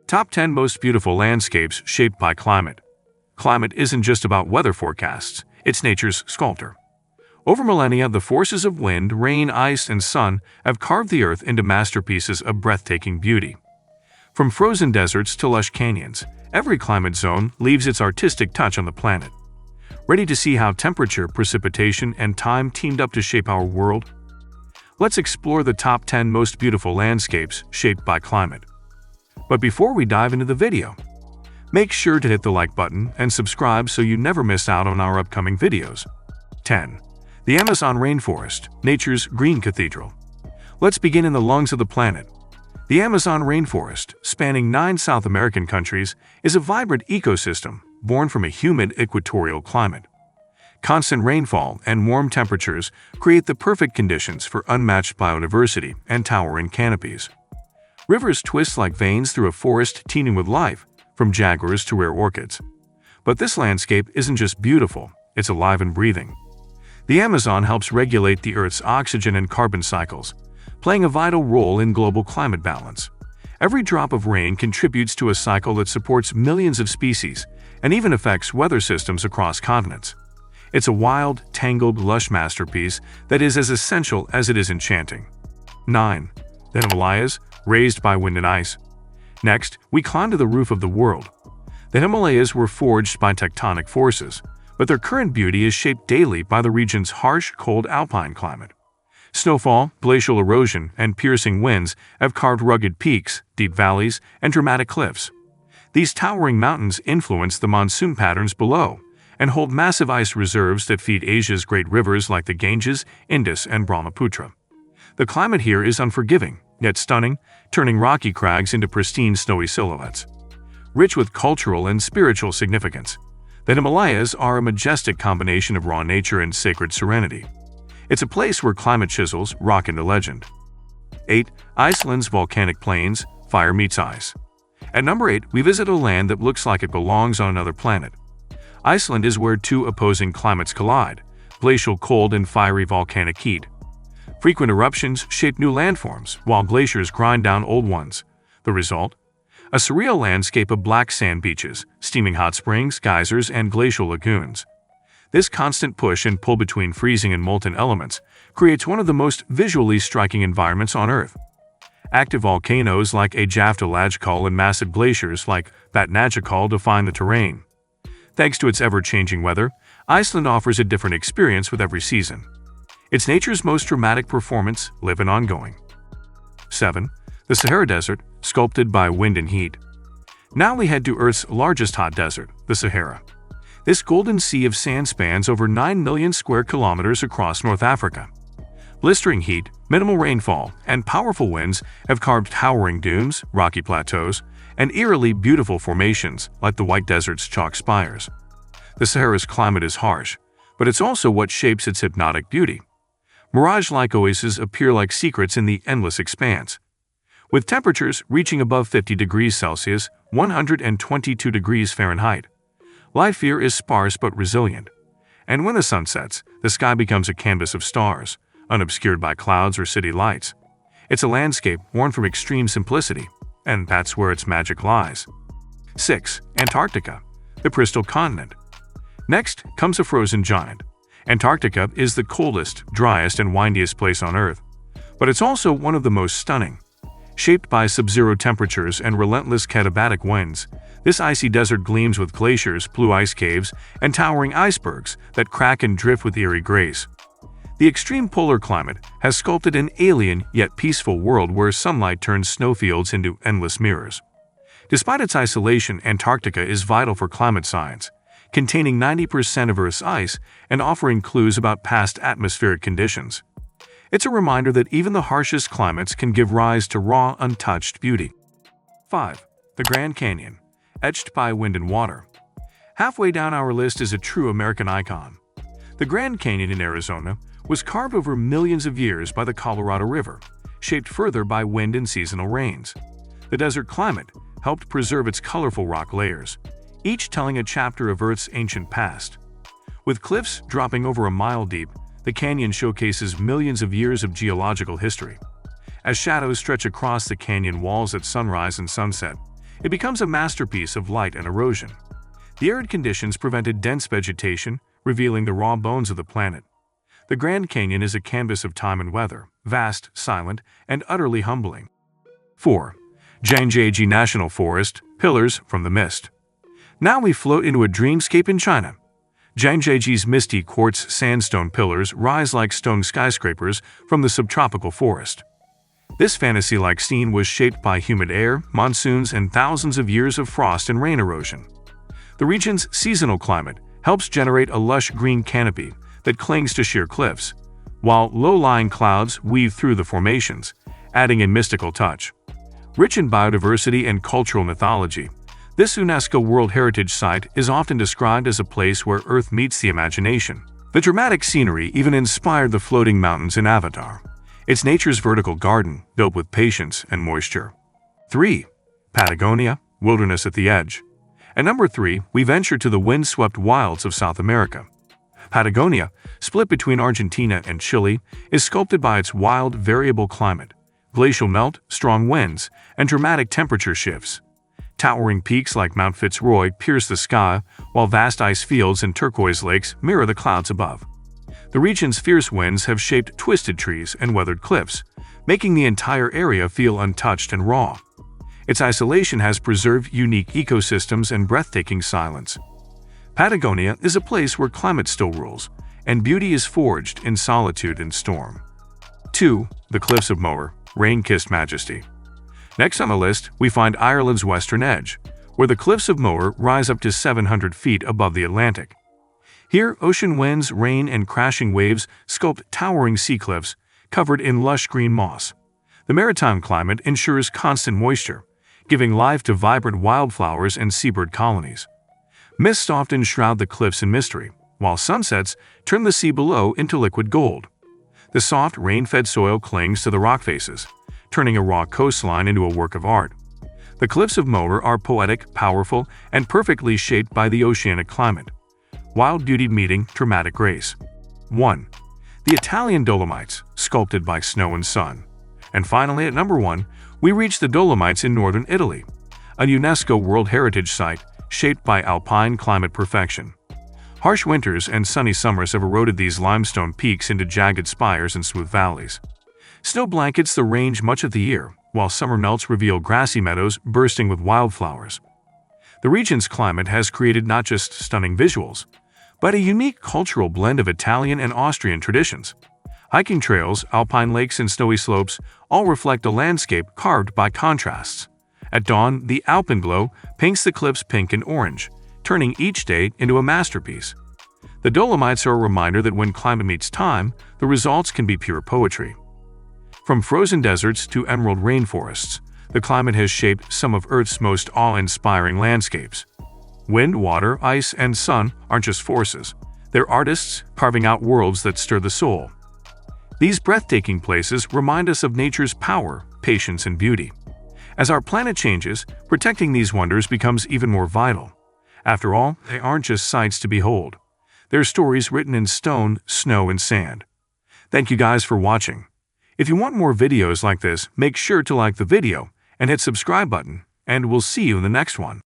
Top 10 Most Beautiful Landscapes Shaped by Climate. Climate isn't just about weather forecasts, it's nature's sculptor. Over millennia, the forces of wind, rain, ice, and sun have carved the earth into masterpieces of breathtaking beauty. From frozen deserts to lush canyons, every climate zone leaves its artistic touch on the planet. Ready to see how temperature, precipitation, and time teamed up to shape our world? Let's explore the top 10 most beautiful landscapes shaped by climate. But before we dive into the video, make sure to hit the like button and subscribe so you never miss out on our upcoming videos. 10. The Amazon Rainforest, nature's green cathedral. Let's begin in the lungs of the planet. The Amazon Rainforest, spanning 9 South American countries, is a vibrant ecosystem born from a humid equatorial climate. Constant rainfall and warm temperatures create the perfect conditions for unmatched biodiversity and towering canopies. Rivers twist like veins through a forest teeming with life, from jaguars to rare orchids. But this landscape isn't just beautiful, it's alive and breathing. The Amazon helps regulate the Earth's oxygen and carbon cycles, playing a vital role in global climate balance. Every drop of rain contributes to a cycle that supports millions of species and even affects weather systems across continents. It's a wild, tangled, lush masterpiece that is as essential as it is enchanting. 9. The Himalayas, raised by wind and ice. Next, we climb to the roof of the world. The Himalayas were forged by tectonic forces, but their current beauty is shaped daily by the region's harsh, cold alpine climate. Snowfall, glacial erosion, and piercing winds have carved rugged peaks, deep valleys, and dramatic cliffs. These towering mountains influence the monsoon patterns below and hold massive ice reserves that feed Asia's great rivers like the Ganges, Indus, and Brahmaputra. The climate here is unforgiving, yet stunning, turning rocky crags into pristine snowy silhouettes. Rich with cultural and spiritual significance, the Himalayas are a majestic combination of raw nature and sacred serenity. It's a place where climate chisels rock into legend. 8. Iceland's volcanic plains, fire meets ice. At number 8, we visit a land that looks like it belongs on another planet. Iceland is where 2 opposing climates collide, glacial cold and fiery volcanic heat. Frequent eruptions shape new landforms, while glaciers grind down old ones. The result? A surreal landscape of black sand beaches, steaming hot springs, geysers, and glacial lagoons. This constant push and pull between freezing and molten elements creates one of the most visually striking environments on Earth. Active volcanoes like Eyjafjallajökull and massive glaciers like Vatnajökull define the terrain. Thanks to its ever-changing weather, Iceland offers a different experience with every season. It's nature's most dramatic performance, live and ongoing. 7. The Sahara Desert, sculpted by wind and heat. Now we head to Earth's largest hot desert, the Sahara. This golden sea of sand spans over 9 million square kilometers across North Africa. Blistering heat, minimal rainfall, and powerful winds have carved towering dunes, rocky plateaus, and eerily beautiful formations like the White Desert's chalk spires. The Sahara's climate is harsh, but it's also what shapes its hypnotic beauty. Mirage-like oases appear like secrets in the endless expanse. With temperatures reaching above 50 degrees Celsius, 122 degrees Fahrenheit, life here is sparse but resilient. And when the sun sets, the sky becomes a canvas of stars, unobscured by clouds or city lights. It's a landscape born from extreme simplicity, and that's where its magic lies. 6. Antarctica, the crystal continent. Next comes a frozen giant. Antarctica is the coldest, driest, and windiest place on Earth, but it's also one of the most stunning. Shaped by sub-zero temperatures and relentless katabatic winds, this icy desert gleams with glaciers, blue ice caves, and towering icebergs that crack and drift with eerie grace. The extreme polar climate has sculpted an alien yet peaceful world where sunlight turns snowfields into endless mirrors. Despite its isolation, Antarctica is vital for climate science, containing 90% of Earth's ice and offering clues about past atmospheric conditions. It's a reminder that even the harshest climates can give rise to raw, untouched beauty. 5. The Grand Canyon, etched by wind and water. Halfway down our list is a true American icon. The Grand Canyon in Arizona was carved over millions of years by the Colorado River, shaped further by wind and seasonal rains. The desert climate helped preserve its colorful rock layers, each telling a chapter of Earth's ancient past. With cliffs dropping over a mile deep, the canyon showcases millions of years of geological history. As shadows stretch across the canyon walls at sunrise and sunset, it becomes a masterpiece of light and erosion. The arid conditions prevented dense vegetation, revealing the raw bones of the planet. The Grand Canyon is a canvas of time and weather, vast, silent, and utterly humbling. 4. Jangji National Forest, Pillars from the Mist. Now we float into a dreamscape in China. Jangji's misty quartz sandstone pillars rise like stone skyscrapers from the subtropical forest. This fantasy-like scene was shaped by humid air, monsoons, and thousands of years of frost and rain erosion. The region's seasonal climate helps generate a lush green canopy that clings to sheer cliffs, while low-lying clouds weave through the formations, adding a mystical touch. Rich in biodiversity and cultural mythology, this UNESCO World Heritage Site is often described as a place where Earth meets the imagination. The dramatic scenery even inspired the floating mountains in Avatar. It's nature's vertical garden, built with patience and moisture. 3. Patagonia, Wilderness at the Edge. At number 3, we venture to the wind-swept wilds of South America. Patagonia, split between Argentina and Chile, is sculpted by its wild, variable climate, glacial melt, strong winds, and dramatic temperature shifts. Towering peaks like Mount Fitzroy pierce the sky, while vast ice fields and turquoise lakes mirror the clouds above. The region's fierce winds have shaped twisted trees and weathered cliffs, making the entire area feel untouched and raw. Its isolation has preserved unique ecosystems and breathtaking silence. Patagonia is a place where climate still rules, and beauty is forged in solitude and storm. 2. The Cliffs of Moher, Rain-Kissed Majesty. Next on the list, we find Ireland's western edge, where the Cliffs of Moher rise up to 700 feet above the Atlantic. Here, ocean winds, rain, and crashing waves sculpt towering sea cliffs covered in lush green moss. The maritime climate ensures constant moisture, giving life to vibrant wildflowers and seabird colonies. Mists often shroud the cliffs in mystery, while sunsets turn the sea below into liquid gold. The soft, rain-fed soil clings to the rock faces, turning a raw coastline into a work of art. The Cliffs of Moher are poetic, powerful, and perfectly shaped by the oceanic climate. Wild beauty meeting dramatic grace. 1. The Italian Dolomites, sculpted by snow and sun. And finally, at number 1, we reach the Dolomites in northern Italy, a UNESCO World Heritage Site shaped by alpine climate perfection. Harsh winters and sunny summers have eroded these limestone peaks into jagged spires and smooth valleys. Snow blankets the range much of the year, while summer melts reveal grassy meadows bursting with wildflowers. The region's climate has created not just stunning visuals, but a unique cultural blend of Italian and Austrian traditions. Hiking trails, alpine lakes, and snowy slopes all reflect a landscape carved by contrasts. At dawn, the alpenglow paints the cliffs pink and orange, turning each day into a masterpiece. The Dolomites are a reminder that when climate meets time, the results can be pure poetry. From frozen deserts to emerald rainforests, the climate has shaped some of Earth's most awe-inspiring landscapes. Wind, water, ice, and sun aren't just forces. They're artists carving out worlds that stir the soul. These breathtaking places remind us of nature's power, patience, and beauty. As our planet changes, protecting these wonders becomes even more vital. After all, they aren't just sights to behold. They're stories written in stone, snow, and sand. Thank you guys for watching. If you want more videos like this, make sure to like the video and hit subscribe button, and we'll see you in the next one.